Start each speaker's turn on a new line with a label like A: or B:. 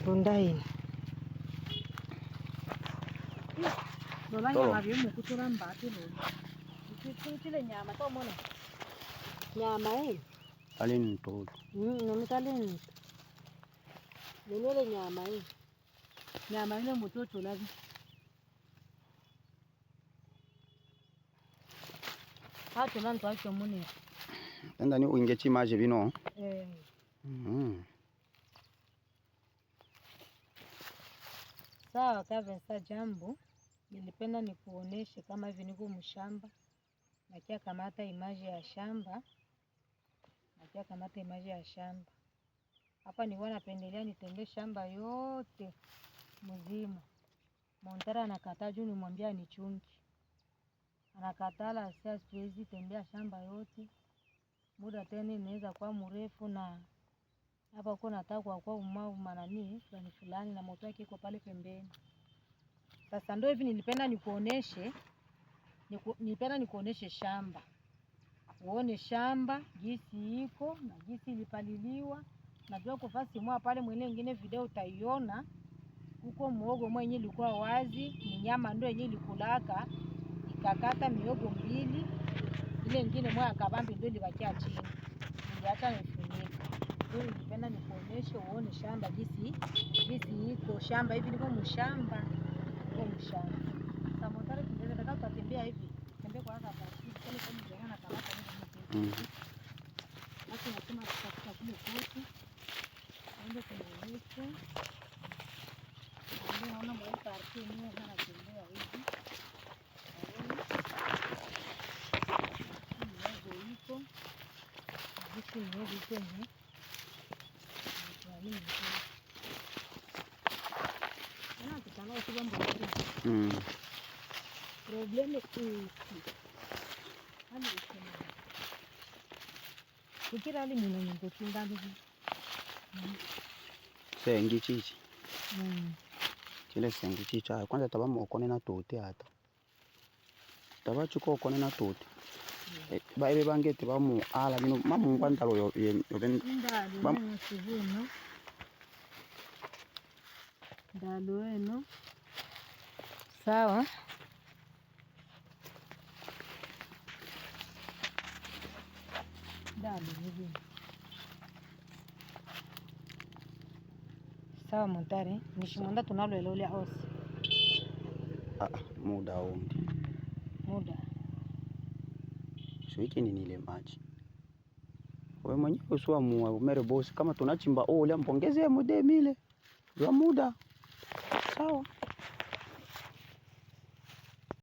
A: Bundaini. Lola nyama vile mkutura mbati lola. Ukitile nyama to mona. Nyama hii.
B: Alini toto.
A: Nomitalini. Nile nyama hii. Nyama ile mtoto lazi. Hato nanto acho muni.
B: Enda ni uingechi maji vino.
A: Sawa Kavensa, jambo. Nilipenda nikuoneshe kama hivi niko mshamba. Nakia kamata imaji ya shamba. Hapa ni wanapendelea nitembee shamba yote mzima. Montara anakataa juu nimwambia nichungi. Anakatala sasa siwezi tembea shamba yote. Muda tena inaweza kuwa mrefu na hapa uko nataka kwa umau manani fulani na moto yake iko pale pembeni. Sasa ndio hivi nilipenda nikuoneshe shamba. Uone shamba jinsi iko na jinsi ilipaliliwa. Najua kufasi mwa pale mwene nyingine video utaiona. Huko muogo mwenye ilikuwa wazi, ni nyama ndio yenye ilikulaka ikakata miogo mbili. Ile nyingine mwa kabambi ndio ilibakia chini. Niliacha nifunika. Ndio nilipenda nikuoneshe uone shamba jinsi iko shamba hivi niko mshamba. Sasa mtare kinaweza nataka tutembea hivi. Tembea kwa hapa kile kama jana kamata hivi. Basi nasema tutafika kule kwetu. Ndio tunaonyesha. Ndio naona mwa parki ni hana tembea hivi. Ndio iko. Jinsi ndio iko ni. Tutanga kwa mbona. Problema hii. Kukira ali mwenye kutinga hivi.
B: Sengi chichi. Kile sengi chicha kwanza tabamu okone na tote hata. Tabachuko okone na tote. Baebe bangete bamu ala bino mamu ngwantalo yo
A: bamu sivuno. Ndalo eno. Sawa. Ndalo hivi. Sawa Montare, nishimonda tunalo elole house.
B: Muda ombi.
A: Muda.
B: Swiki ni nile maji. Wewe mwenyewe uswa muomere boss kama tunachimba ole mpongezee muda mile. Wa muda. Sawa.